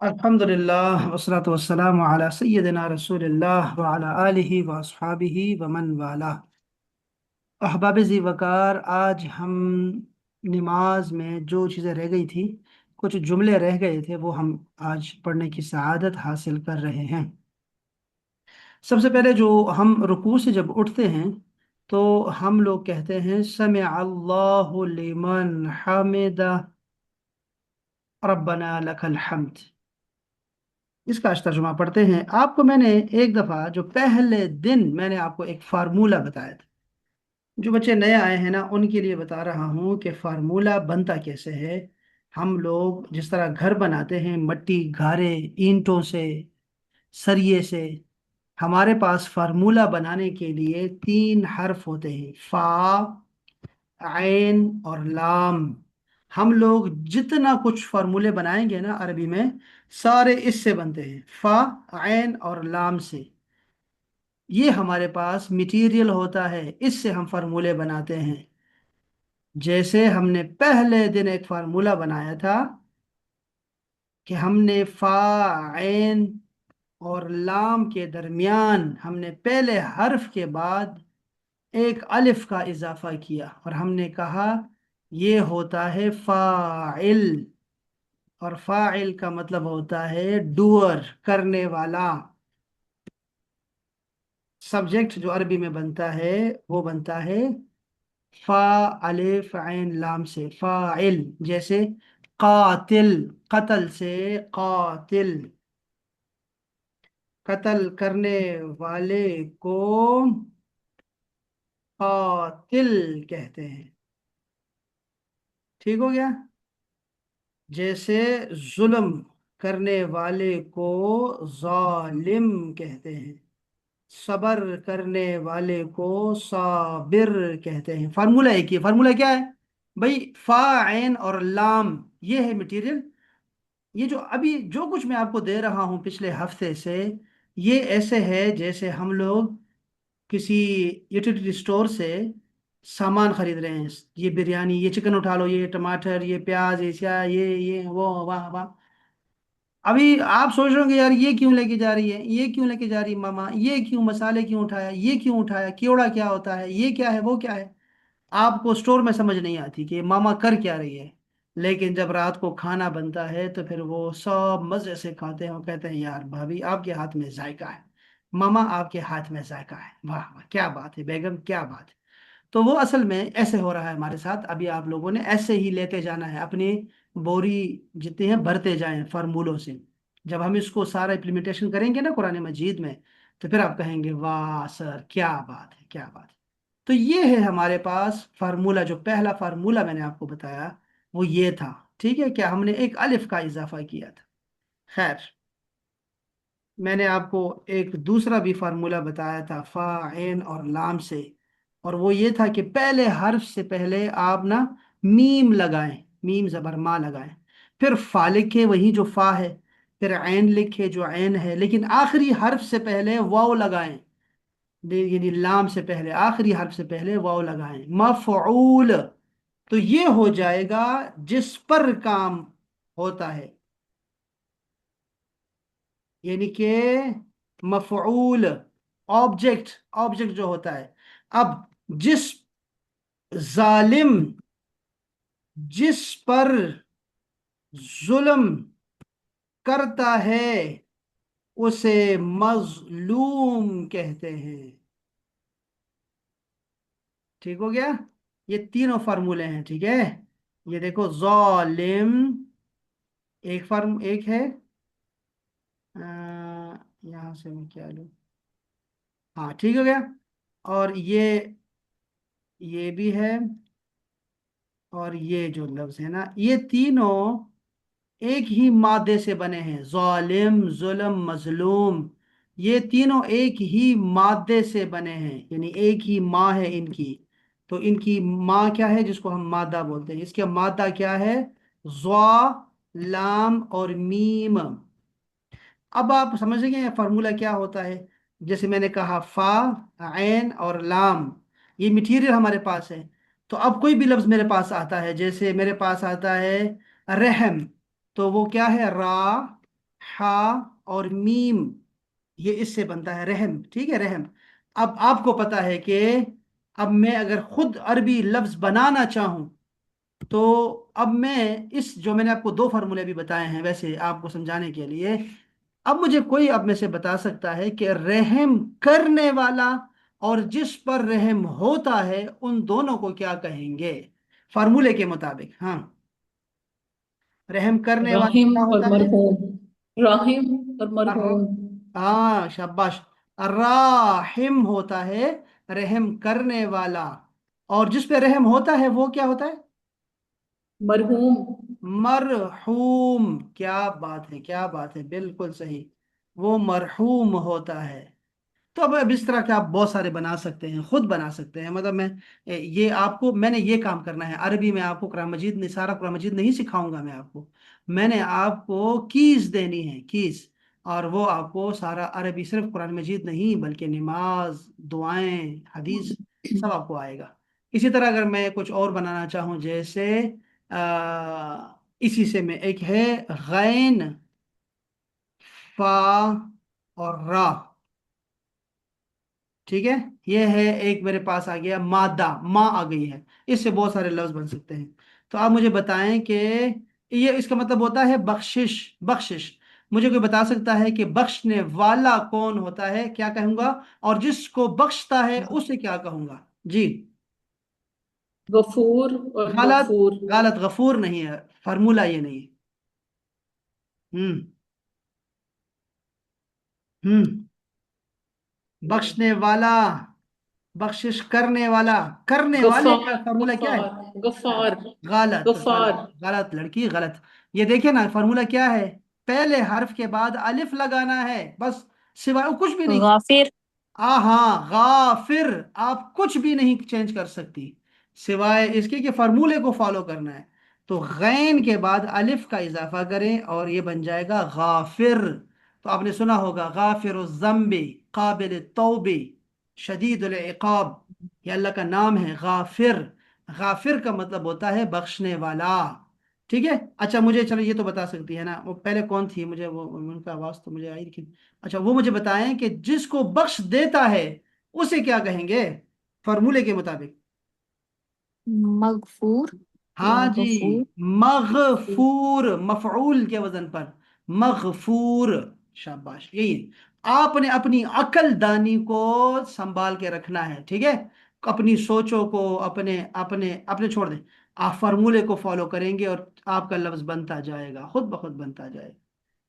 अल्हम्दुलिल्लाह वस्सलातु वस्सलामु अला सय्यिदिना रसूलिल्लाह व अला आलिहि व अस्हाबिहि व मन वाला। अहबाब ज़ी वक़ार, आज हम नमाज में जो चीज़ें रह गई थी, कुछ जुमले रह गए थे, वो हम आज पढ़ने की सआदत हासिल कर रहे हैं। सबसे पहले जो हम रुकू से जब उठते हैं तो हम लोग कहते हैं समिअ अल्लाहु लिमन हमिदा रब्बना लकल हम्द। इसका आज तर्जुमा पढ़ते हैं। आपको मैंने एक दफ़ा जो पहले दिन मैंने आपको एक फार्मूला बताया था, जो बच्चे नए आए हैं ना उनके लिए बता रहा हूँ कि फार्मूला बनता कैसे है। हम लोग जिस तरह घर बनाते हैं मट्टी गारे ईंटों से, सरिये से, हमारे पास फार्मूला बनाने के लिए तीन हर्फ होते हैं, फा, आइन और लाम। हम लोग जितना कुछ फार्मूले बनाएंगे ना अरबी में, सारे इससे बनते हैं, फा, आइन और लाम से। ये हमारे पास मटेरियल होता है, इससे हम फार्मूले बनाते हैं। जैसे हमने पहले दिन एक फार्मूला बनाया था कि हमने फा, आइन और लाम के दरमियान हमने पहले हर्फ के बाद एक अलिफ का इजाफा किया और हमने कहा ये होता है फाइल। और फाइल का मतलब होता है डूअर, करने वाला। सब्जेक्ट जो अरबी में बनता है वो बनता है फा, अलिफ ऐन लाम से, फाइल। जैसे कातिल, कत्ल से कातिल, कत्ल करने वाले को कातिल कहते हैं। ठीक हो गया। जैसे जुल्म करने वाले को जालिम कहते हैं, सबर करने वाले को साबिर कहते हैं। फार्मूला एक ही है। फार्मूला क्या है भाई? फा, ऐन और लाम, ये है मटेरियल। ये जो अभी जो कुछ मैं आपको दे रहा हूं पिछले हफ्ते से, ये ऐसे है जैसे हम लोग किसी यूटिलिटी स्टोर से सामान खरीद रहे हैं। ये बिरयानी, ये चिकन उठा लो, ये टमाटर, ये प्याज, ये क्या, ये वो, वाह वाह। अभी आप सोच रहे होंगे यार ये क्यों लेके जा रही है, ये क्यों लेके जा रही है मामा, ये क्यों मसाले क्यों उठाया, ये क्यों उठाया, कीड़ा क्या होता है, ये क्या है, वो क्या है। आपको स्टोर में समझ नहीं आती कि मामा कर क्या रही है। लेकिन जब रात को खाना बनता है तो फिर वो सब मजे से खाते हैं और कहते हैं यार भाभी आपके हाथ में जायका है, मामा आपके हाथ में जायका है, वाह वाह क्या बात है बेगम, क्या बात है। तो वो असल में ऐसे हो रहा है हमारे साथ। अभी आप लोगों ने ऐसे ही लेते जाना है, अपनी बोरी जितनी है भरते जाएं फार्मूलों से। जब हम इसको सारा इम्प्लीमेंटेशन करेंगे ना कुरान मजीद में, तो फिर आप कहेंगे वाह सर क्या बात है, क्या बात है। तो ये है हमारे पास फार्मूला। जो पहला फार्मूला मैंने आपको बताया वो ये था। ठीक है, क्या हमने एक अलिफ का इजाफा किया था। खैर, मैंने आपको एक दूसरा भी फार्मूला बताया था फा, ऐन और लाम से। और वो ये था कि पहले हर्फ से पहले आप ना मीम लगाएं, मीम जबर मा लगाएं। फिर फा लिखे, वही जो फा है। फिर ऐन लिखे जो ऐन है, लेकिन आखिरी हर्फ से पहले वाव लगाएं। यानी लाम से पहले आखिरी हर्फ से पहले वाव लगाएं, मफऊल। तो ये हो जाएगा जिस पर काम होता है, यानी कि मफऊल, ऑब्जेक्ट, ऑब्जेक्ट जो होता है। अब जिस जालिम, जिस पर जुल्म करता है उसे मजलूम कहते हैं। ठीक हो गया। ये तीनों फार्मूले हैं, ठीक है। ये देखो जालिम एक फार्म एक है। यहाँ से मैं क्या लूँ, हाँ ठीक हो गया। और ये भी है। और ये जो लफ्ज है ना, ये तीनों एक ही मादे से बने हैं, जालिम, जुल्म, मजलूम। ये तीनों एक ही मादे से बने हैं, यानी एक ही माँ है इनकी। तो इनकी माँ क्या है जिसको हम मादा बोलते हैं, इसका मादा क्या है? ज़ा, लाम और मीम। अब आप समझ गए फार्मूला क्या होता है। जैसे मैंने कहा फा, ऐन और लाम, ये मटेरियल हमारे पास है। तो अब कोई भी लफ्ज मेरे पास आता है, जैसे मेरे पास आता है रहम, तो वो क्या है? रा, हा और मीम, ये इससे बनता है रहम, ठीक है, रहम। अब आपको पता है कि अब मैं अगर खुद अरबी लफ्ज बनाना चाहूं, तो अब मैं इस जो मैंने आपको दो फार्मूले अभी बताए हैं वैसे आपको समझाने के लिए, अब मुझे कोई अब में से बता सकता है कि रहम करने वाला और जिस पर रहम होता है उन दोनों को क्या कहेंगे फार्मूले के मुताबिक? हाँ, रहम करने वाला राहिम क्या और होता है? मरहूम, राहिम और अर्र- मरहूम। हाँ शाबाश। राहिम होता है रहम करने वाला, और जिस पे रहम होता है वो क्या होता है? मरहूम। मरहूम। क्या बात है, क्या बात है, बिल्कुल सही, वो मरहूम होता है। तो अब इस तरह के आप बहुत सारे बना सकते हैं, खुद बना सकते हैं, मतलब मैं ये आपको मैंने ये काम करना है अरबी में, आपको कुरान मजीद नहीं, सारा कुरान मजीद नहीं सिखाऊंगा मैं आपको, मैंने आपको कीज देनी है, कीज, और वो आपको सारा अरबी, सिर्फ कुरान मजीद नहीं बल्कि नमाज, दुआएं, हदीस, सब आपको आएगा। इसी तरह अगर मैं कुछ और बनाना चाहूँ, जैसे इसी से मैं एक है गैन, फा और रा, ठीक है, ये है एक मेरे पास आ गया मादा, माँ आ गई है, इससे बहुत सारे लफ्ज बन सकते हैं। तो आप मुझे बताएं कि ये इसका मतलब होता है बख्शिश, बख्शिश। मुझे कोई बता सकता है कि बख्शने वाला कौन होता है, क्या कहूंगा, और जिसको बख्शता है उसे क्या कहूंगा? जी। गफूर और गलत, मगफूर। गलत, गफूर नहीं है, फार्मूला ये नहीं है। हम्म। हम्म। बख्शने वाला, बख्शिश करने वाला, करने वाले गफार का फार्मूला क्या है? गफार गफार गलत, गफार। गलत, गलत लड़की, गलत। ये देखिए ना, फार्मूला क्या है? पहले हर्फ के बाद अलिफ लगाना है बस, सिवाय और कुछ भी नहीं। गाफिर। हाँ, गाफिर, आप कुछ भी नहीं चेंज कर सकती सिवाय इसके कि फार्मूले को फॉलो करना है। तो गैन के बाद अलिफ का इजाफा करें और ये बन जाएगा गाफिर। तो आपने सुना होगा गाफिर ज़म्बी, काबिल तौबे, शदीदुल इकाब, ये अल्लाह का नाम है गाफिर। गाफिर का मतलब होता है बख्शने वाला, ठीक है। अच्छा मुझे चलो ये तो बता सकती है ना, वो पहले कौन थी, मुझे वो उनका आवाज तो मुझे आई लेकिन, अच्छा वो मुझे बताएं कि जिसको बख्श देता है उसे क्या कहेंगे फॉर्मूले के मुताबिक? मगफूर हाँ या जी, गफूर। मगफूर, मफऊल के वजन पर, मगफूर। शाबाश, यही है। आपने अपनी अकल दानी को संभाल के रखना है, ठीक है, अपनी सोचों को, अपने अपने अपने छोड़ दें, आप फार्मूले को फॉलो करेंगे और आपका लफ्ज बनता जाएगा, खुद ब खुद बनता जाएगा,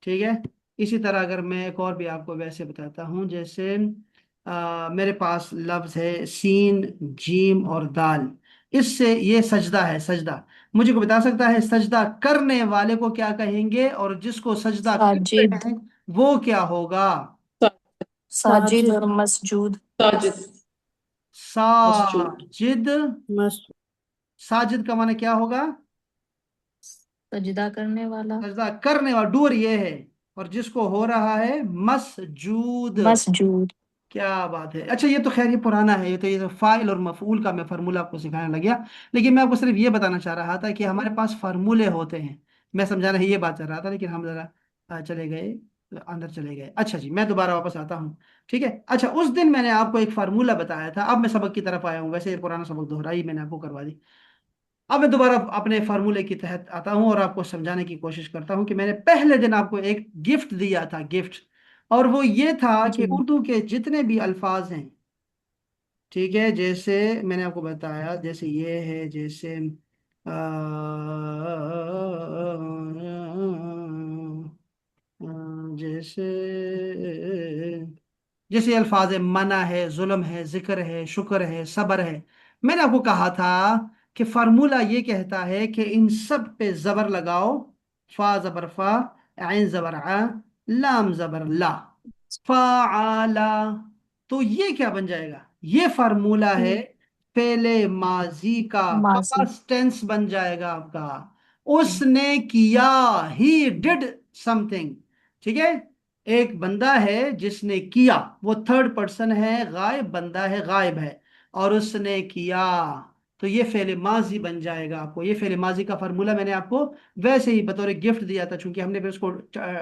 ठीक है। इसी तरह अगर मैं एक और भी आपको वैसे बताता हूँ, जैसे मेरे पास लफ्ज है सीन, जीम और दाल, इससे ये सजदा है, सजदा। मुझे को बता सकता है सजदा करने वाले को क्या कहेंगे और जिसको सजदा करते साजिद। हैं वो क्या होगा? साजिद साजिद। और मसजूद। साजिद। मसजूद। साजिद। मस साजिद का माने क्या होगा? सजदा करने वाला। सजदा करने वाला, डूर ये है, और जिसको हो रहा है मसजूद। मसजूद। क्या बात है। अच्छा ये तो खैर ये पुराना है, ये तो फाइल और मफूल का मैं फार्मूला आपको सिखाने लग गया, लेकिन मैं आपको सिर्फ ये बताना चाह रहा था कि हमारे पास फार्मूले होते हैं, मैं समझाना है ये बात चाह रहा था, लेकिन हम जरा चले गए, अंदर चले गए। अच्छा जी, मैं दोबारा वापस आता हूँ, ठीक है। अच्छा उस दिन मैंने आपको एक फार्मूला बताया था, अब मैं सबक की तरफ आया हूँ, वैसे ये पुराना सबक दोहराई मैंने आपको करवा दी। अब मैं दोबारा अपने फार्मूले के तहत आता हूँ और आपको समझाने की कोशिश करता हूँ कि मैंने पहले दिन आपको एक गिफ्ट दिया था, गिफ्ट, और वो ये था कि जी। उर्दू के जितने भी अल्फाज हैं, ठीक है, जैसे मैंने आपको बताया, जैसे ये है, जैसे अ, जैसे जैसे अल्फाज है, मना है, जुल्म है, जिक्र है, शुक्र है, सब्र है, मैंने आपको कहा था कि फार्मूला ये कहता है कि इन सब पे जबर लगाओ, फा जबर फा, ऐन जबर आ, लाम जबर ला, फाआला। तो ये क्या बन जाएगा? ये फार्मूला है पहले माजी का, माजी। पास्ट टेंस बन जाएगा आपका। उसने किया, ही डिड समथिंग, ठीक है। एक बंदा है जिसने किया, वो थर्ड पर्सन है, गायब बंदा है, गायब है, और उसने किया, तो ये फेल माजी बन जाएगा। आपको ये फेल माजी का फार्मूला मैंने आपको वैसे ही बतौर गिफ्ट दिया था, चूंकि हमने फिर उसको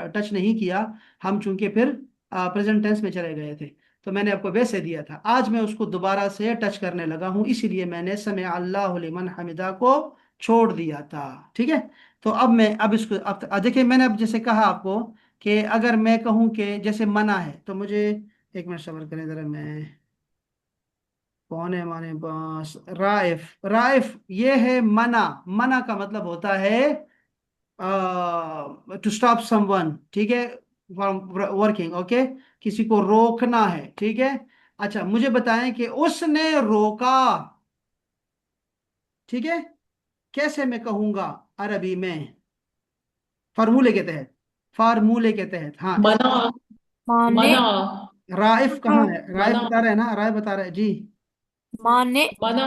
टच नहीं किया, हम चूंकि फिर प्रेजेंट टेंस में चले गए थे, तो मैंने आपको वैसे दिया था। आज मैं उसको दोबारा से टच करने लगा हूं, इसीलिए मैंने समी अल्लाहु लिमन हमिदा को छोड़ दिया था। ठीक है। तो अब इसको अब देखिए, मैंने अब जैसे कहा आपको कि अगर मैं कहूं कि जैसे मना है, तो मुझे एक मिनट सब्र करें जरा, मैं कौन है माने पास राइफ, राइफ ये है मना। मना का मतलब होता है टू स्टॉप समवन, ठीक है, फ्रॉम वर्किंग, ओके, किसी को रोकना है, ठीक है। अच्छा मुझे बताएं कि उसने रोका, ठीक है, कैसे मैं कहूंगा अरबी में, फार्मूले के तहत, फार्मूले के तहत, हाँ मना, माने, मना, राइफ कहाँ है, राइफ मना, बता रहे हैं ना, राइफ बता रहे हैं जी। माने, मना,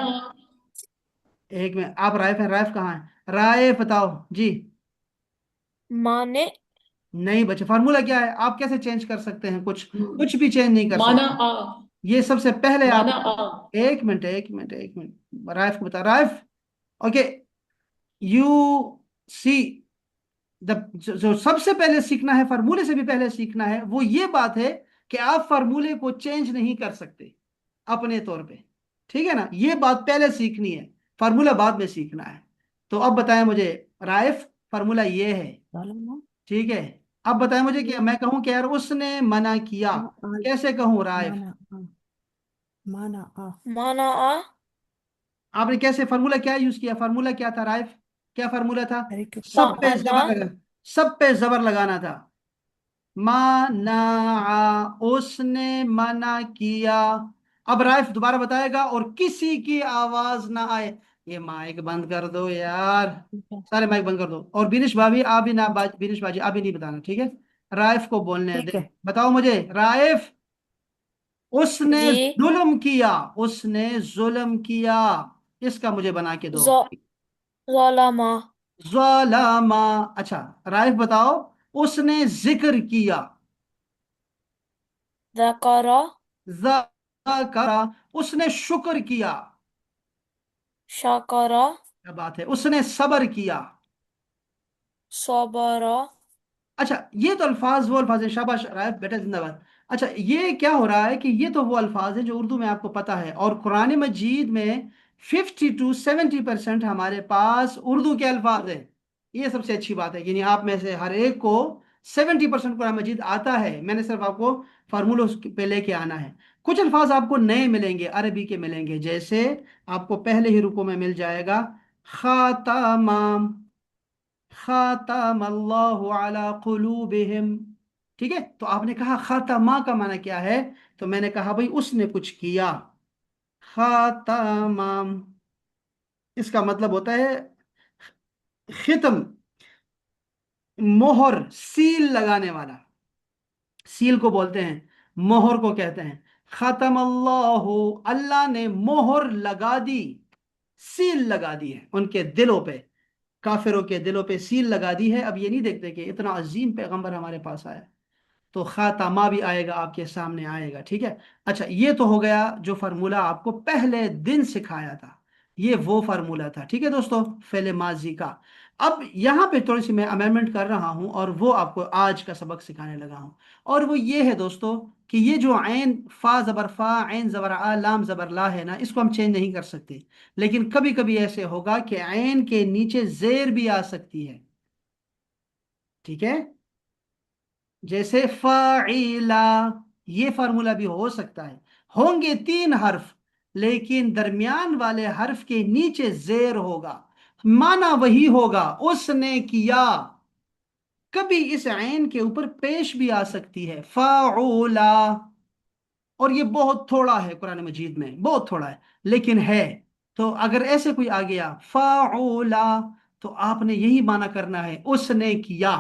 एक में आप राइफ हैं, राइफ कहाँ है, राइफ बताओ जी। माने, नहीं बच्चे, फार्मूला क्या है, आप कैसे चेंज कर सकते हैं, कुछ कुछ भी चेंज नहीं कर मना सकते। आ, ये सबसे पहले आप, मना आ, एक मिनट एक मिनट एक मिनट, राइफ को बता, rife, okay, you see the, जो सबसे पहले सीखना है, फार्मूले से भी पहले सीखना है, वो ये बात है कि आप फार्मूले को चेंज नहीं कर सकते अपने तौर पे, ठीक है ना, ये बात पहले सीखनी है, फार्मूला बाद में सीखना है। तो अब बताएं मुझे, राइफ फार्मूला ये है, ठीक है। अब बताएं मुझे कि मैं कहूं कि यार उसने मना किया, कैसे कहूं राइफ, माना आ, आपने कैसे फार्मूला क्या यूज किया, फार्मूला क्या था राइफ, क्या फार्मूला था, सब पे माना, जबर लगा, सब पे जबर लगाना था। माना, उसने मना किया। अब राइफ दोबारा बताएगा और किसी की आवाज ना आए, ये माइक बंद कर दो यार, सारे माइक बंद कर दो, और बिनिश भाभी आप भी ना बिनिश बाजी आप भी नहीं बताना, ठीक है। राइफ को बोलने ठीक दे, है बताओ मुझे राइफ, उसने जी। जुल्म किया, उसने जुल्म किया, इसका मुझे बना के दो। जो ज़लामा, ज़लामा। अच्छा राइफ बताओ, उसने जिक्र किया, ज़करा, ज़करा, उसने शुक्र किया, शकरा, क्या बात है, उसने सब्र किया। सबरा, अच्छा ये तो अल्फाज वो अल्फाज है, शाबाश राइफ बेटा जिंदाबाद। अच्छा ये क्या हो रहा है कि ये तो वो अल्फाज हैं जो उर्दू में आपको पता है, और कुरान मजीद में 50 to 70% हमारे पास उर्दू के अल्फाज हैं। ये सबसे अच्छी बात है, यानी आप में से हर एक को 70% कुरान मजीद आता है, मैंने सिर्फ आपको फार्मूलों पे लेके आना है। कुछ अल्फाज आपको नए मिलेंगे, अरबी के मिलेंगे, जैसे आपको पहले ही रुको में मिल जाएगा खातामा, खातम अल्लाहु अला कुलूबिहिम, ठीक है। तो आपने कहा खातमा का माना क्या है, तो मैंने कहा भाई उसने कुछ किया, खातमा, इसका मतलब होता है खितम, मोहर, सील लगाने वाला, सील को बोलते हैं, मोहर को कहते हैं। खतम अल्लाहु, अल्लाह ने मोहर लगा दी, सील लगा दी है उनके दिलों पे, काफिरों के दिलों पे सील लगा दी है। अब ये नहीं देखते कि इतना अजीम पैगंबर हमारे पास आया, तो खातामा भी आएगा, आपके सामने आएगा, ठीक है। अच्छा ये तो हो गया जो फार्मूला आपको पहले दिन सिखाया था, ये वो फार्मूला था, ठीक है दोस्तों, फेले माजी का। अब यहाँ पे थोड़ी सी मैं अमेंडमेंट कर रहा हूँ और वो आपको आज का सबक सिखाने लगा हूँ, और वो ये है दोस्तों कि ये जो ऐन फा जबर फा, ऐन जबर आ, लाम जबर ला है ना, इसको हम चेंज नहीं कर सकते, लेकिन कभी कभी ऐसे होगा कि ऐन के नीचे जेर भी आ सकती है, ठीक है, जैसे फाइला, ये फार्मूला भी हो सकता है। होंगे 3 हर्फ, लेकिन दरमियान वाले हर्फ के नीचे जेर होगा, माना वही होगा, उसने किया। कभी इस ऐन के ऊपर पेश भी आ सकती है, फाउला, और ये बहुत थोड़ा है कुरान मजीद में, बहुत थोड़ा है, लेकिन है। तो अगर ऐसे कोई आ गया फाउला, तो आपने यही माना करना है, उसने किया।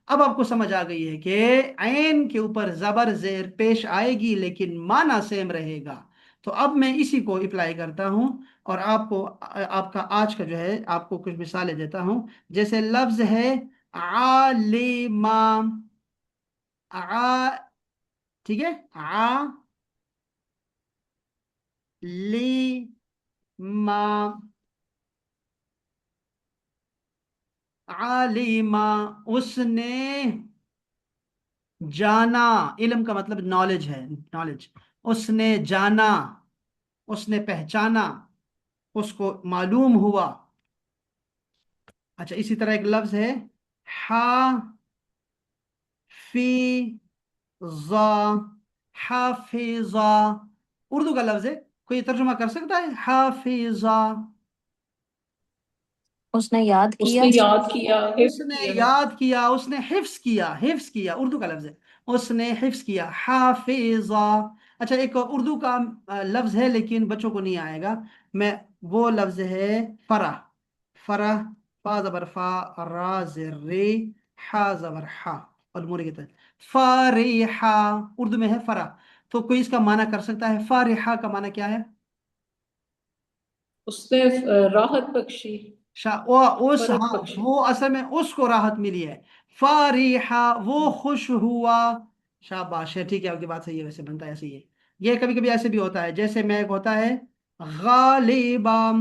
अब आपको समझ आ गई है कि ऐन के ऊपर जबर जेर पेश आएगी, लेकिन माना सेम रहेगा। तो अब मैं इसी को अप्लाई करता हूं, और आपको आपका आज का जो है आपको कुछ मिसालें देता हूं। जैसे लफ्ज है आलिमा, आ, ठीक है, ली मा, आलिमा, उसने जाना। इल्म का मतलब नॉलेज है, नॉलेज। उसने जाना, उसने पहचाना, उसको मालूम हुआ। अच्छा, इसी तरह एक लफ्ज है हाफिजा, हाफिजा, उर्दू का लफ्ज है। कोई तर्जुमा कर सकता है हाफिजा? उसने याद किया। उसने याद किया, हिफ्ज उसने किया। याद किया, उसने हिफ्स किया, हिफ्स किया उर्दू का लफ्ज है। उसने हिफ्स किया, हाफिजा। अच्छा, एक और उर्दू का लफ्ज है लेकिन बच्चों को नहीं आएगा। मैं, वो लफ्ज है फरह। फरह, फा जबर फा, रा ज़ेर रे, हा जबर हा, और मूरी की तरह फारिहा, उर्दू में है फरह। तो कोई इसका माना कर सकता है? फारिहा का माना क्या है? उसने राहत बख्शी, वो उस, फरत हाँ, बख्शी। वो असल में उसको राहत मिली है। फारिहा, वो खुश हुआ। शाबाश है, ठीक है, आपकी बात सही है, वैसे बनता है ऐसे ही है। ये कभी कभी ऐसे भी होता है, जैसे मैं, एक होता है गालिबा,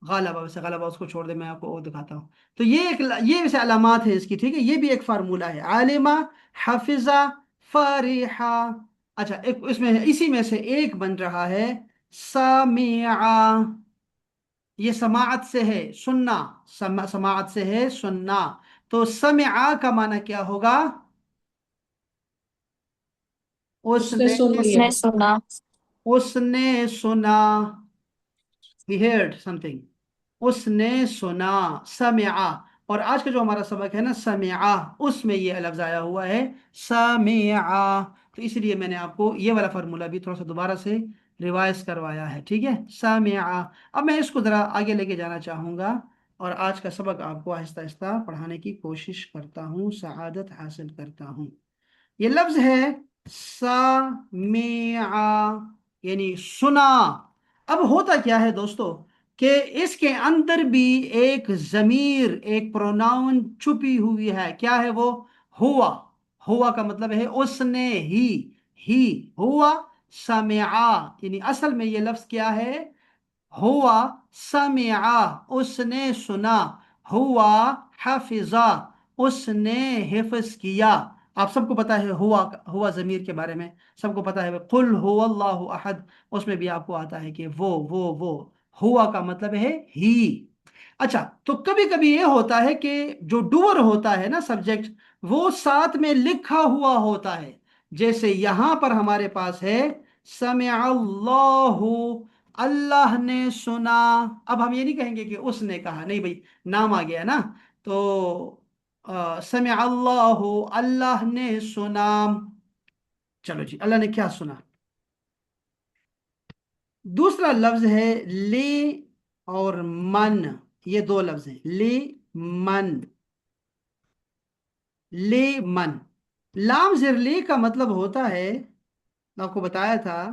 गालबा, वैसे गालबा उसको छोड़ दे, मैं आपको और दिखाता हूँ। तो ये एक, ये वैसे अलामात है इसकी, ठीक है, ये भी एक फार्मूला है। आलिमा, हाफिजा, फारिहा। अच्छा, एक इसमें, इसी में से एक बन रहा है सामिया। ये समाअत से है, सुनना। समाअत से है, सुनना। तो समिआ का माना क्या होगा? उसने उसने, सुन लिया। उसने सुना। उसने सुना, he heard something, उसने सुना, समिआ। और आज का जो हमारा सबक है ना, समिआ, उसमें ये लफ्ज आया हुआ है, समिआ। तो इसलिए मैंने आपको ये वाला फार्मूला भी थोड़ा सा दोबारा से रिवाइज करवाया है, ठीक है, समिआ। अब मैं इसको ज़रा आगे लेके जाना चाहूँगा, और आज का सबक आपको आहिस्ता आहिस्ता पढ़ाने की कोशिश करता हूँ, सआदत हासिल करता हूँ। ये लफ्ज है सामिआ, यानी सुना। अब होता क्या है दोस्तों, कि इसके अंदर भी एक जमीर, एक प्रोनाउन छुपी हुई है। क्या है वो? हुआ। हुआ का मतलब है उसने ही हुआ। समिआ, यानी असल में ये लफ्ज क्या है? हुआ समिआ, उसने सुना। हुआ हाफिजा, उसने हिफ्ज किया। आप सबको पता है हुआ, हुआ जमीर के बारे में सबको पता है, कुल हुवल्लाहु अहद, उसमें भी आपको आता है कि वो हुआ का मतलब है ही। अच्छा, तो कभी कभी ये होता है कि जो डूअर होता है ना, सब्जेक्ट, वो साथ में लिखा हुआ होता है। जैसे यहां पर हमारे पास है समिअल्लाहु, अल्लाह ने सुना। अब हम ये नहीं कहेंगे कि उसने कहा, नहीं भाई, नाम आ गया ना। तो समिअल्लाहु, अल्लाह ने सुना। चलो जी, अल्लाह ने क्या सुना? दूसरा लफ्ज है ले और मन। ये दो लफ्ज हैं, ले, मन। ले, मन। लाम जेर ले का मतलब होता है, मैं आपको बताया था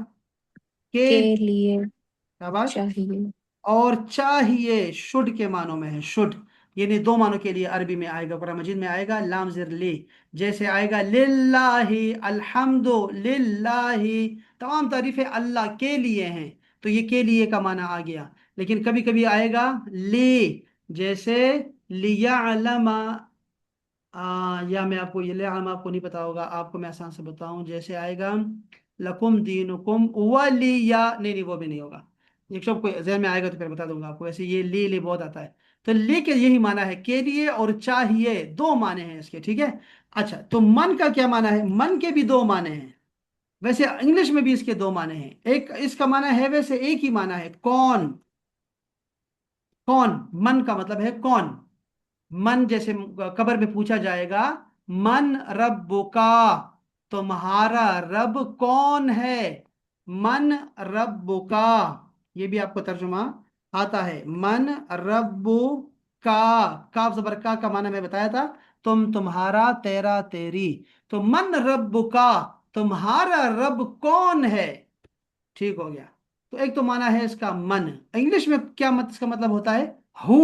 कि, के लिए शाबाश, चाहिए। और चाहिए शुड के मानों में है, शुड। यानी दो मानों के लिए अरबी में आएगा, कुरान मजीद में आएगा लाम ज़िर ले। जैसे आएगा लिल्लाही अल्हम्दु लिल्लाही, तमाम तारीफें अल्लाह के लिए हैं। तो ये के लिए का माना आ गया। लेकिन कभी कभी आएगा ले, जैसे लियालमा, या मैं आपको ये ले आम, आपको नहीं पता होगा, आपको मैं आसान से बताऊं, जैसे आएगा लकुम दीनुकुम वलिया, नहीं नहीं, वो भी नहीं होगा। ये सब कोई जहन में आएगा तो फिर बता दूंगा आपको। वैसे ये ले बहुत आता है। तो ले के यही माना है, के लिए और चाहिए, दो माने हैं इसके, ठीक है। अच्छा, तो मन का क्या माना है? मन के भी दो माने हैं। वैसे इंग्लिश में भी इसके दो माने हैं। एक इसका माना है, वैसे एक ही माना है, कौन। कौन, मन का मतलब है कौन। मन, जैसे कब्र में पूछा जाएगा, मन रब्बुका, तुम्हारा रब कौन है? मन रब्बुका, ये भी आपको तर्जुमा आता है, मन रब्बु का। काफ जबर का माना मैं बताया था, तुम्हारा, तेरा, तेरी। तो मन रब्बुका, तुम्हारा रब कौन है? ठीक हो गया। तो एक तो माना है इसका मन। इंग्लिश में क्या मत इसका मतलब होता है? हु।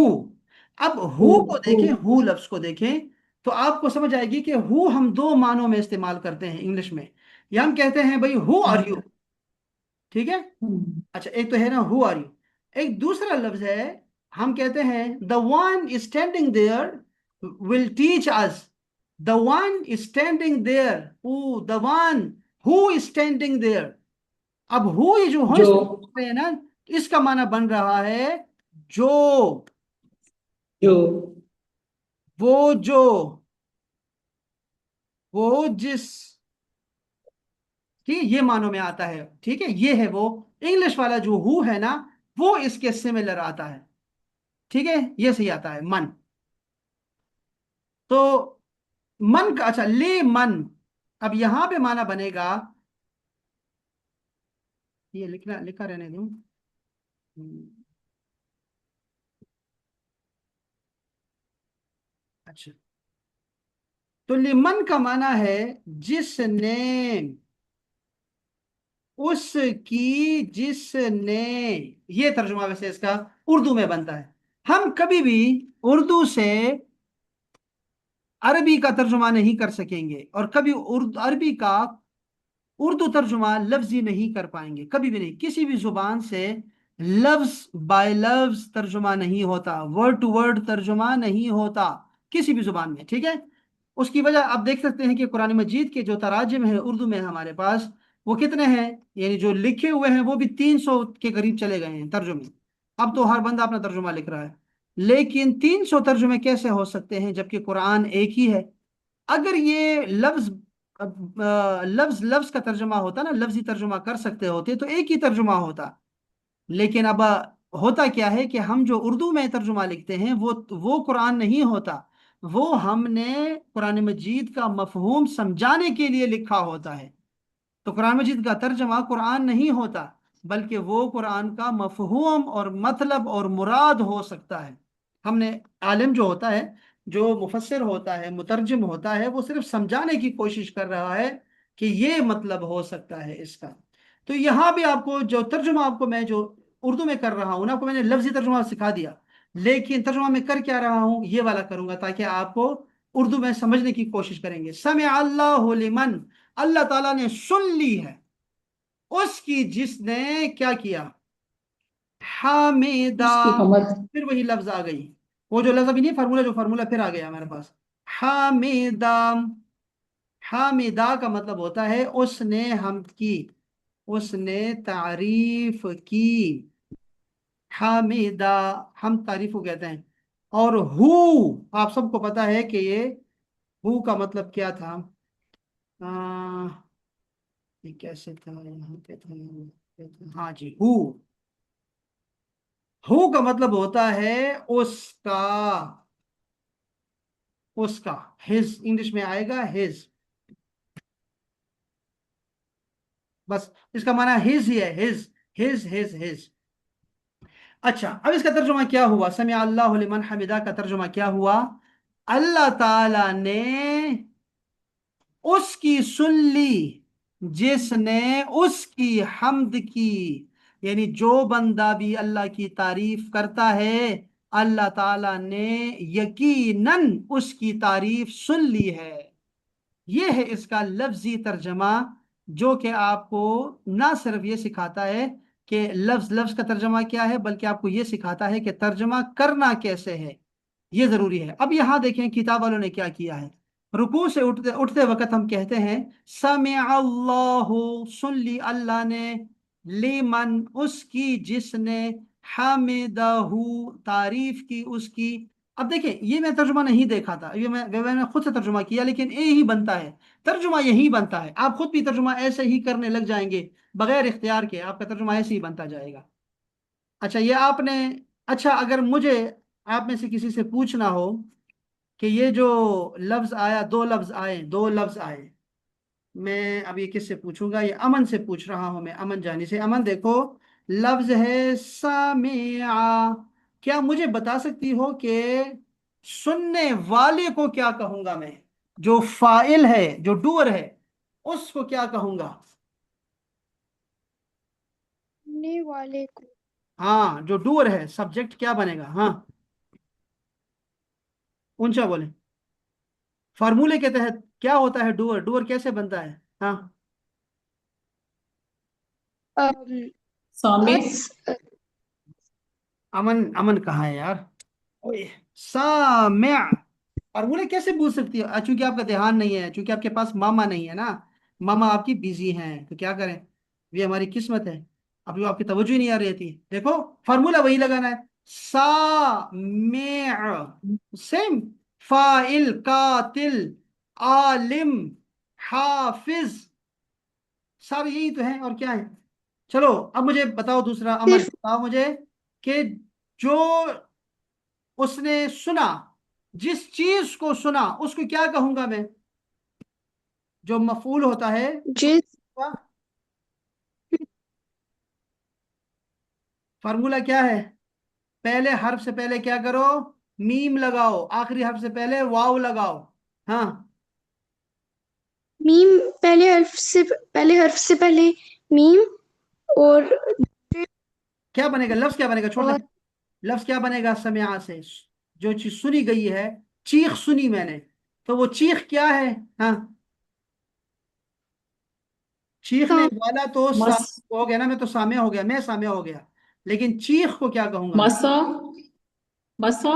अब हु, हु को हु। देखें, हु लफ्ज को देखें, तो आपको समझ आएगी कि हु हम दो मानों में इस्तेमाल करते हैं इंग्लिश में। या हम कहते हैं भाई हु आर यू, ठीक है। हम्म। अच्छा, एक तो है ना हु आर यू। एक दूसरा लफ्ज है, हम कहते हैं the one standing there will teach us. The one is standing there. Who? The one who is standing there. अब हु ये जो जो है ना, इसका माना बन रहा है जो, जो वो जो, वो जिस, ठीक है, ये मानों में आता है। ठीक है, ये है वो। इंग्लिश वाला जो हु है ना, वो इसके सिमिलर आता है। ठीक है, ये सही आता है मन। तो मन का, अच्छा, ले मन। अब यहां पे माना बनेगा, ये लिखना लिखा रहने दूं। अच्छा, तो लिमन का माना है जिसने, उसकी, जिसने। ये तर्जुमा वैसे इसका उर्दू में बनता है। हम कभी भी उर्दू से अरबी का तर्जुमा नहीं कर सकेंगे, और कभी उर्दू अरबी का उर्दू तर्जुमा लफ्जी नहीं कर पाएंगे, कभी भी नहीं। किसी भी जुबान से लफ्ज बाय लफ्ज तर्जुमा नहीं होता, वर्ड टू वर्ड तर्जुमा नहीं होता किसी भी जुबान में। ठीक है, उसकी वजह आप देख सकते हैं कि कुरान मजीद के जो तराजिम है उर्दू में हमारे पास, वो कितने हैं, यानी जो लिखे हुए हैं वो भी 300 के करीब चले गए हैं तर्जुमे। अब तो हर बंदा अपना तर्जुमा लिख रहा है, लेकिन 300 तर्जुमे कैसे हो सकते हैं जबकि कुरान एक ही है। अगर ये लफ्ज लफ्ज का तर्जुमा होता ना, लफ्जी तर्जुमा कर सकते होते तो एक ही तर्जुमा होता। लेकिन अब होता क्या है कि हम जो उर्दू में तर्जुमा लिखते हैं वो कुरान नहीं होता, वो हमने कुरान मजीद का मफहूम समझाने के लिए लिखा होता है। तो कुरान मजीद का तर्जमा कुरान नहीं होता, बल्कि वो कुरान का मफहूम और मतलब और मुराद हो सकता है। हमने, आलिम जो होता है, जो मुफस्सिर होता है, मुतरजिम होता है, वो सिर्फ समझाने की कोशिश कर रहा है कि ये मतलब हो सकता है इसका। तो यहाँ भी आपको जो तर्जुमा, आपको मैं जो उर्दू में कर रहा हूँ ना, आपको मैंने लफ्जी तर्जुमा सिखा दिया, लेकिन तर्जुमा में कर क्या रहा हूँ, ये वाला करूंगा ताकि आपको उर्दू में समझने की कोशिश करेंगे। समे अल्लाहु लिमन, अल्लाह ताला ने सुन ली है उसकी जिसने क्या किया, हामिदा। उसकी हमद। फिर वही लफ्ज आ गई, वो जो लफ्ज अभी नहीं, फार्मूला, जो फार्मूला फिर आ गया हमारे पास। हामिदा, हामिदा का मतलब होता है उसने हम की, उसने तारीफ की। हामिदा, हम तारीफ को कहते हैं। और हु, आप सबको पता है कि ये हु का मतलब क्या था। ये कैसे था, यहाँ पे था, हाँ जी, हु का मतलब होता है उसका, उसका। हिज इंग्लिश में आएगा हिज, बस इसका माना हिज ही है, हिज, हिज। अच्छा, अब इसका तर्जुमा क्या हुआ, समी अल्लाहु लिमन हमिदा का तर्जुमा क्या हुआ, अल्लाह ताला ने उसकी सुन ली जिसने उसकी हम्द की। यानी जो बंदा भी अल्लाह की तारीफ करता है, अल्लाह ताला ने यकीनन उसकी तारीफ सुन ली है। ये है इसका लफ्जी तर्जमा, जो कि आपको ना सिर्फ ये सिखाता है कि लफ्ज लफ्ज का तर्जमा क्या है, बल्कि आपको ये सिखाता है कि तर्जमा करना कैसे है। ये जरूरी है। अब यहां देखें किताब वालों ने क्या किया है। रुकू से उठते उठते वक्त हम कहते हैं समिअ अल्लाहु, सुन ली अल्लाह ने, लिमन, उसकी जिसने, हमिदहू, तारीफ की उसकी। अब देखें, ये मैं तर्जुमा नहीं देखा था, ये मैंने खुद से तर्जुमा किया, लेकिन ए ही बनता है, तर्जुमा यही बनता है। आप खुद भी तर्जुमा ऐसे ही करने लग जाएंगे, बगैर इख्तियार के आपका तर्जुमा ऐसे ही बनता जाएगा। अच्छा, ये आपने, अच्छा, अगर मुझे आप में से किसी से पूछना हो कि ये जो लफ्ज आया, दो लफ्ज आए, दो लफ्ज आए, मैं अब ये किससे पूछूंगा, ये अमन से पूछ रहा हूं मैं, अमन जानी से। अमन देखो, लफ्ज है सामिआ, क्या मुझे बता सकती हो कि सुनने वाले को क्या कहूंगा मैं, जो फाइल है, जो डूअर है, उसको क्या कहूंगा। सुनने वाले को हाँ, जो डूअर है, सब्जेक्ट क्या बनेगा, हाँ, ऊंचा बोले। फार्मूले के तहत क्या होता है डूअर, डूअर कैसे बनता है, हाँ। अम, सामे। अस अमन, अमन कहाँ है यार, ओए, साम्या। फार्मूला कैसे पूछ सकती है? चूंकि आपका ध्यान नहीं है, चूंकि आपके पास मामा नहीं है ना, मामा आपकी बिजी हैं, तो क्या करें, ये हमारी किस्मत है। अभी वो आपकी तवज्जो ही नहीं आ रही थी। देखो, फार्मूला वही लगाना है, सा में सेम, फाइल कातिल आलिम हाफिज, सब यही तो है और क्या है। चलो अब मुझे बताओ दूसरा, अमन सिर्फ बताओ मुझे कि जो उसने सुना, जिस चीज को सुना उसको क्या कहूंगा मैं? जो मफूल होता है जिस उसका फार्मूला क्या है? पहले हर्फ से पहले क्या करो, मीम लगाओ, आखिरी हर्फ से पहले वाव लगाओ। हाँ, मीम, पहले हर्फ से पहले मीम, और क्या बनेगा, लफ्ज क्या बनेगा, छोड़ दे। और लफ्ज क्या बनेगा, समिया से जो चीज सुनी गई है, चीख सुनी मैंने, तो वो चीख क्या है? हाँ, चीखने साम, वाला तो सा मस हो गया ना, मैं तो सामे हो गया, मैं सामे हो गया, लेकिन चीख को क्या कहूंगा मैं? मसा मसा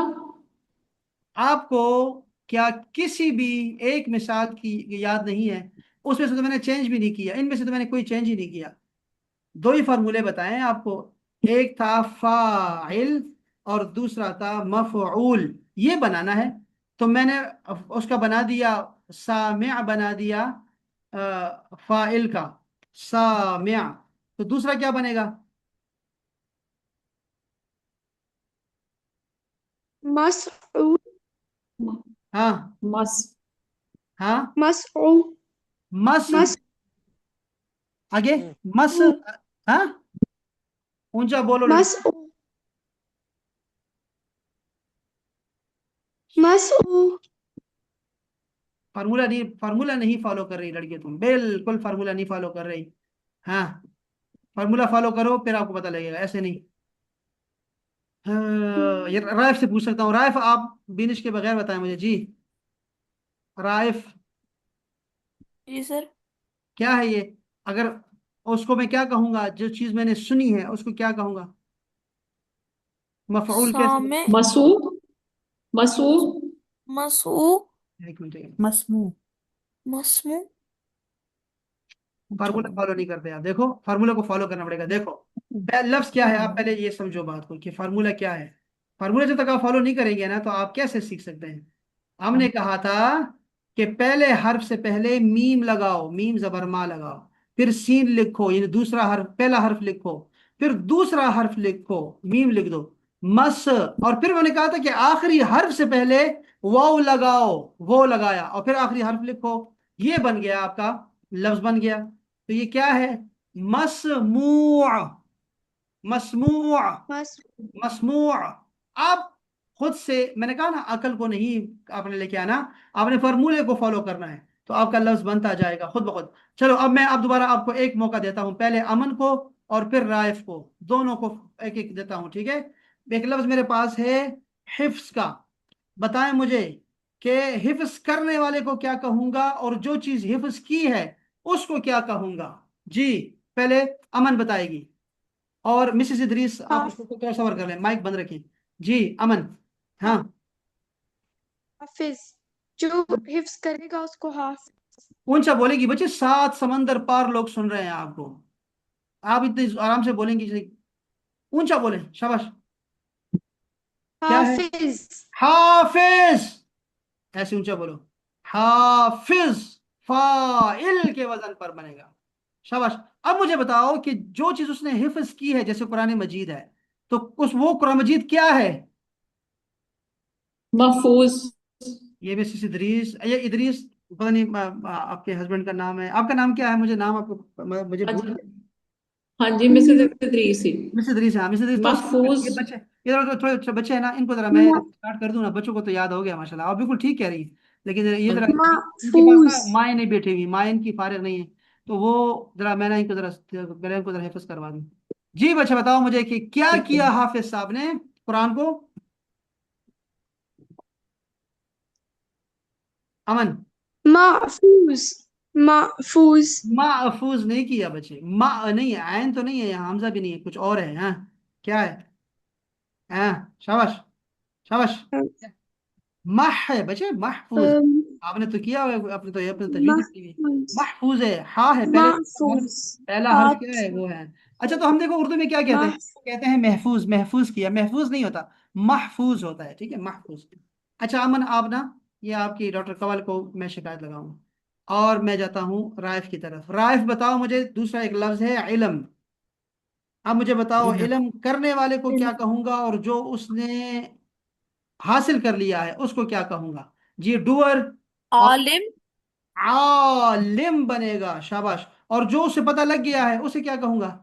आपको क्या किसी भी एक मिसाल की याद नहीं है? उसमें से तो मैंने चेंज भी नहीं किया, इनमें से तो मैंने कोई चेंज ही नहीं किया। दो ही फार्मूले बताए आपको, एक था फाइल और दूसरा था मफऊल, ये बनाना है। तो मैंने उसका बना दिया, सामिया बना दिया फाइल का, सामिया। तो दूसरा क्या बनेगा? मसऊद, हाँ, मस हाँ, मसऊद, मस, मसऊद, आगे, मस, हाँ, ऊंचा बोलो लड़की। मसऊद, मसऊद। फार्मूला नहीं फॉलो कर रही लड़की, तुम बिल्कुल फार्मूला नहीं फॉलो कर रही। हाँ, फार्मूला फॉलो करो फिर आपको पता लगेगा, ऐसे नहीं। हाँ, ये राइफ से पूछ सकता हूँ, राइफ आप बिनिश के बगैर बताएं मुझे जी। राइफ, जी सर। क्या है ये? अगर उसको मैं क्या कहूंगा, जो चीज मैंने सुनी है उसको क्या कहूंगा? मफऊल कैसे? सामे, मसू मसू मसू, एक मिनट, मस्मू। मसमू। अच्छा फार्मूला फॉलो नहीं करते आप, देखो फार्मूला को फॉलो करना पड़ेगा। देखो, लफ्ज क्या है, आप पहले ये समझो बात को कि फार्मूला क्या है। फार्मूला जब तक आप फॉलो नहीं करेंगे ना, तो आप कैसे सीख सकते हैं? हमने कहा था कि पहले हर्फ से पहले मीम लगाओ, मीम जबर मा लगाओ, फिर सीन लिखो, यानी दूसरा हर्फ, पहला हर्फ लिखो, फिर दूसरा हर्फ लिखो, मीम लिख दो, मस, और फिर मैंने कहा था कि आखिरी हर्फ से पहले वाव लगाओ, वो लगाया, और फिर आखिरी हर्फ लिखो। ये बन गया आपका, लफ्ज बन गया। तो ये क्या है? मसमू, मसमू, मस मसमू। आप खुद से, मैंने कहा ना, अकल को नहीं आपने लेके आना, आपने फॉर्मूले को फॉलो करना है, तो आपका लफ्ज बनता जाएगा खुद ब खुद। चलो अब मैं अब दोबारा आपको एक मौका देता हूं, पहले अमन को और फिर राइफ को, दोनों को एक एक देता हूं, ठीक है? एक लफ्ज मेरे पास है, हिफ्स का। बताएं मुझे कि हिफ्स करने वाले को क्या कहूंगा, और जो चीज हिफ्स की है उसको क्या कहूंगा? जी, पहले अमन बताएगी, और मिसेस इदरीस आप हाफ, उसको थोड़ा सबर कर लें, माइक बंद रखें। जी अमन। हाँ, हाफिज, जो हिफ्स करेगा उसको हाफ, ऊंचा बोलेगी बच्चे, सात समंदर पार लोग सुन रहे हैं आपको, आप इतने आराम से बोलेंगी जैसे, ऊंचा बोले, शाबाश। क्या है? हाफिज। हाफिज, ऐसे ऊंचा बोलो, हाफिज, फाइल के वजन पर बनेगा, शाबाश। अब मुझे बताओ कि जो चीज उसने हिफ्ज की है, जैसे कुरान मजीद है, तो उस वो कुरान मजीद क्या है? महफूज ये मिसेस इदरीस, ये इदरीस, पता नहीं आपके हस्बैंड का नाम है, आपका नाम क्या है? मुझे नाम आपको मुझे भूल अच्छा, गया। हाँ जी मिसेज इदरीसी मिसेस इदरीस, हाँ मिसेस इदरीस, थोड़ा महफूज ये बच्चे, ये थोड़े थोड़े बच्चे हैं ना, इनको जरा मैं स्टार्ट कर दूं ना, बच्चों को तो याद हो गया माशाल्लाह, आप बिल्कुल ठीक कह रही है, लेकिन ये जरा इनके पास महफूज, ना माएँ नहीं बैठी हुई, माएँ इनकी फारिग नहीं है, तो वो जरा मैं ना इनको जरा, पहले इनको जरा हिफ्ज करवा दूं। जी बच्चे बताओ मुझे कि क्या ठीक है। किया हाफिज साहब ने कुरान को? अमन, महफूज, महफूज। महफूज नहीं किया बच्चे, मा नहीं है, आयन तो नहीं है यहाँ, हमजा भी नहीं है, कुछ और है। हाँ, क्या है? हाँ, शाबाश, शाबाश। मह है बच्चे, महफूज। अम, आपने तो किया हुआ है, आपने तो अपने तजवीज की हुई है। महफूज। महफूज है, हा है पहले हर्फ, महफूज। पहला हर्फ क्या है, हाथ। वो है। अच्छा तो हम देखो उर्दू में क्या कहते हैं, मह कहते हैं महफूज, महफूज किया, महफूज नहीं होता, महफूज होता है, ठीक है, महफूज। अच्छा अमन आप ना, ये आपकी डॉक्टर कंवल को मैं शिकायत लगाऊंगा, और मैं जाता हूँ राइफ की तरफ। राइफ बताओ मुझे दूसरा एक लफ्ज है इल्म। अब मुझे बताओ इल्म। इल्म करने वाले को क्या कहूंगा, और जो उसने हासिल कर लिया है उसको क्या कहूंगा। जी डूअर, और आलिम। आलिम बनेगा, शाबाश। और जो उसे पता लग गया है उसे क्या कहूंगा।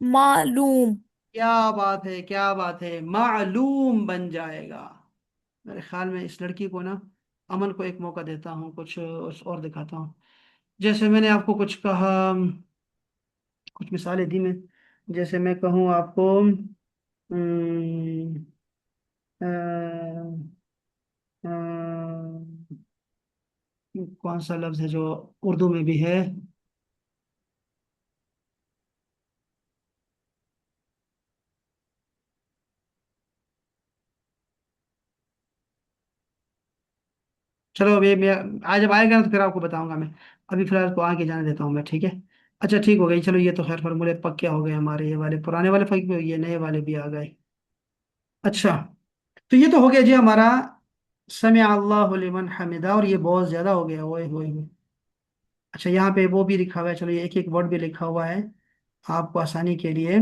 मालूम। क्या बात है, क्या बात है, मालूम बन जाएगा। मेरे ख्याल में इस लड़की को ना, अमन को एक मौका देता हूँ, कुछ और दिखाता हूँ। जैसे मैंने आपको कुछ कहा, कुछ मिसालें दी मैं, जैसे मैं कहूँ आपको हम्म, अ, अ, कौन सा लफ्ज है जो उर्दू में भी है। चलो अभी मैं, आज जब आएगा ना तो फिर आपको बताऊंगा मैं। अभी फिलहाल को आगे जाने देता हूँ मैं, ठीक है। अच्छा ठीक हो गई, चलो ये तो खैर फार्मूले पक्के हो गए हमारे, ये वाले पुराने वाले पक्के हो गए, नए वाले भी आ गए। अच्छा तो ये तो हो गया जी हमारा समिअ अल्लाहु लिमन हमिदा, और ये बहुत ज्यादा हो गया, ओए होए होए। अच्छा यहाँ पे वो भी लिखा हुआ है, चलो ये एक एक वर्ड भी लिखा हुआ है आपको आसानी के लिए।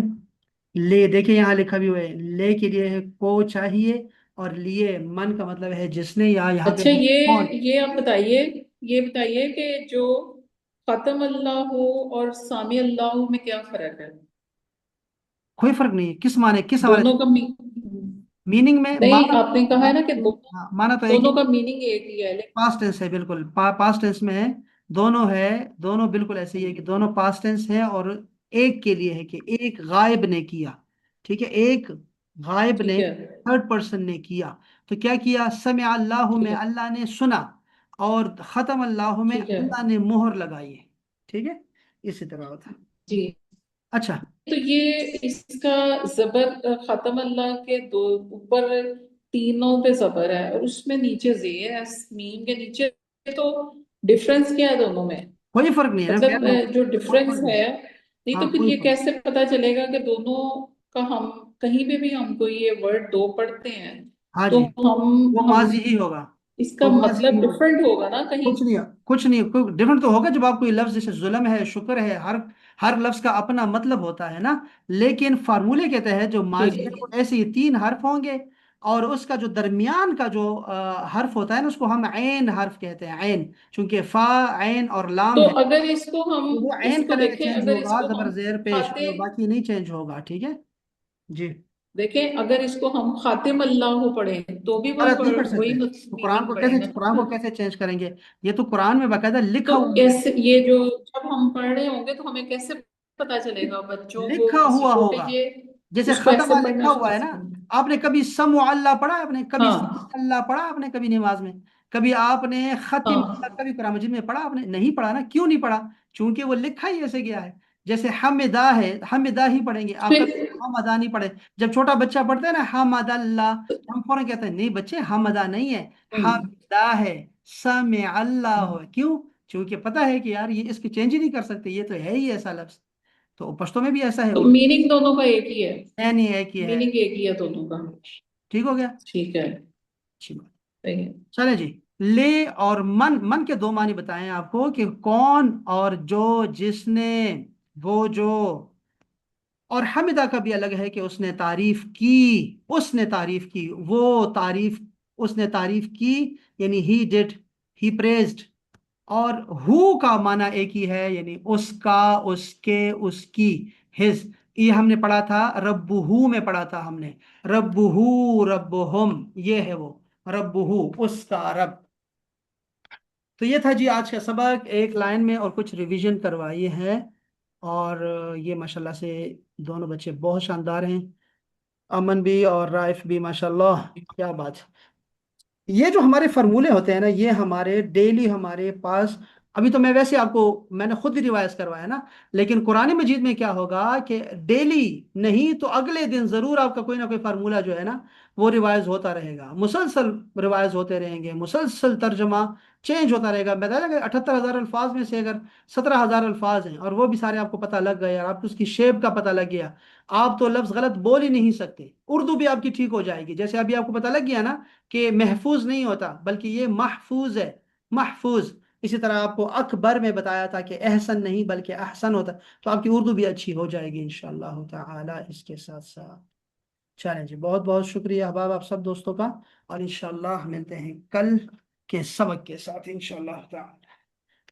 ले, देखिए यहाँ लिखा भी हुआ है, ले के लिए है को चाहिए, और लिए मन का मतलब है जिसने, या यहाँ पे अच्छा कौन। ये आप बताइए, ये बताइए कि जो खत्म अल्लाह हो और सामी अल्लाह हो में क्या फर्क है? कोई फर्क नहीं है, किस माने, किस हवाले दोनों से, का मीनिंग में नहीं, माना। आपने कहा है ना कि हाँ, माना तो एक ही, दोनों का मीनिंग एक ही है, लेकिन पास्ट टेंस है बिल्कुल, पास्ट टेंस में है, दोनों है, दोनों बिल्कुल ऐसे ही है कि दोनों पास्ट टेंस है, और एक के लिए है कि एक गायब ने किया, ठीक है, एक गायब ठीक ने, है, थर्ड पर्सन ने किया। तो क्या किया, समिअ अल्लाहु ठीक में है, अल्लाह ने सुना, और खत्म अल्लाहु में ठीक है। अल्लाह ने मोहर लगाई है, ठीक है, इसी तरह होता है। जी, अच्छा तो ये इसका जबर खत्म अल्लाह के दो ऊपर तीनों पे जबर है और उसमें नीचे जेर है, मीम के नीचे। तो डिफरेंस क्या है दोनों में? कोई फर्क नहीं है ना, कह मतलब रहा हूँ, जो कोई डिफरेंस फर्क नहीं। है, नहीं हाँ तो फिर कोई ये फर्क, कैसे पता चलेगा कि दोनों का हम कहीं पे भी हमको ये वर्ड दो पढ़ते हैं हाँ तो जी, वो हम माजी ही होगा, इसका वो माजी ही मतलब होगा। डिफरेंट होगा ना कहीं? कुछ नहीं, कुछ नहीं, कोई डिफरेंट तो होगा, जब आप कोई लफ्ज जैसे जुल्म है, शुक्र है, हर लफ्ज का अपना मतलब होता है ना। लेकिन फार्मूले के तहत जो जी माजी जी है वो ऐसे ही तीन हर्फ होंगे, और उसका जो दरमियान का जो हर्फ होता है ना, उसको हम ऐन हर्फ कहते हैं, ऐन, चूंकि फा, ऐन और लाम तो है, अगर इसको हम तो वो ऐन इसको का देखें, चेंज अगर होगा, इसको जबर हम जेर पेश, खाते और बाकी नहीं चेंज होगा, ठीक है जी। देखें, अगर इसको हम खातिम अल्लाह पढ़े तो भी गलत नहीं पढ़ वही सकते, तो मीनिंग कुरान पढ़ेगा। को कैसे चेंज करेंगे, ये तो कुरान में बाकायदा लिखा तो हुआ है, कैसे ये जो जब हम पढ़ रहे होंगे तो हमें कैसे पता चलेगा बच्चों को लिखा किसी हुआ को कि होगा, ये जैसे इसको ऐसे खत्म पढ़ना लिखा है, उसको हुआ है ऐसे ना। पढ़ना है। आपने कभी समुअल्ला पढ़ा, आपने कभी हाँ, अल्लाह पढ़ा, आपने कभी नमाज में, कभी आपने खतिम, हाँ। कभी कुरान मजीद में पढ़ा, आपने नहीं पढ़ा ना, क्यों नहीं पढ़ा, क्योंकि वो लिखा ही ऐसे गया है। जैसे हमिदा है, हमिदा ही पढ़ेंगे आप, फिर कभी हम अदा नहीं पढ़े। जब छोटा बच्चा पढ़ता है ना हम अल्लाह, हम फौरन कहते हैं नहीं बच्चे हम अदा नहीं है, हम्म, हमिदा है, समे अल्लाह है, क्यों, क्योंकि पता है कि यार ये इसकी चेंज ही नहीं कर सकते, ये तो है ही ऐसा लफ्ज। तो पश्तो में भी ऐसा है, तो उर्दू मीनिंग दोनों का एक ही है। है नहीं है कि है। मीनिंग एक ही है दोनों का। ठीक हो गया, ठीक है, अच्छी बात। सही है। चले जी, ले और मन, मन के दो मानी बताएं आपको, कि कौन और जो, जिसने, वो जो, और हमिदा का भी अलग है कि उसने तारीफ की, उसने तारीफ की, वो तारीफ, उसने तारीफ की, यानी ही डिड, ही प्रेज्ड। और हु का माना एक ही है, यानी उसका, उसके, उसकी, हिज। ये हमने पढ़ा था, रब्बुहू में पढ़ा था हमने, रब्बुहू रब्बुहुम, ये है वो, रब्बुहू उसका रब। तो ये था जी आज का सबक, एक लाइन में और कुछ रिवीजन करवाई है। और ये माशाल्लाह से दोनों बच्चे बहुत शानदार हैं, अमन भी और राइफ भी, माशाल्लाह क्या बात है। ये जो हमारे फार्मूले होते हैं ना, ये हमारे डेली हमारे पास अभी तो मैं वैसे आपको, मैंने खुद भी रिवाइज करवाया ना, लेकिन कुरान मजीद में क्या होगा कि डेली नहीं तो अगले दिन जरूर आपका कोई ना कोई फार्मूला जो है ना वो रिवाइज होता रहेगा, मुसलसल रिवाइज होते रहेंगे, मुसलसल तर्जमा चेंज होता रहेगा। बताया कि 78,000 अल्फाज में से अगर 17,000 अल्फाज हैं और वो भी सारे आपको पता लग गए और आपको उसकी शेप का पता लग गया, आप तो लफ्ज गलत बोल ही नहीं सकते, उर्दू भी आपकी ठीक हो जाएगी। जैसे अभी आपको पता लग गया ना कि महफूज नहीं होता बल्कि ये महफूज है, महफूज। इसी तरह आपको अकबर में बताया था कि एहसन नहीं बल्कि अहसन होता, तो आपकी उर्दू भी अच्छी हो जाएगी इंशाअल्लाह ताला इसके साथ साथ। चलें जी, बहुत बहुत शुक्रिया अहबाब आप सब दोस्तों का, और इंशाअल्लाह मिलते हैं कल के सबक के साथ इंशाअल्लाह ताला।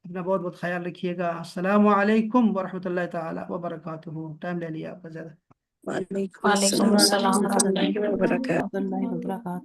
अपना बहुत बहुत ख्याल रखिएगा। अस्सलामु अलैकुम वरहमतुल्लाहि ताला वबरकातुहू। टाइम ले लिया आपका ज़्यादा। वालेकुम वालेकुम अस्सलाम अस्सलाम वरहमतुल्लाहि वरहमतुल्लाहि वबरकातुहू। वबरकातुहू।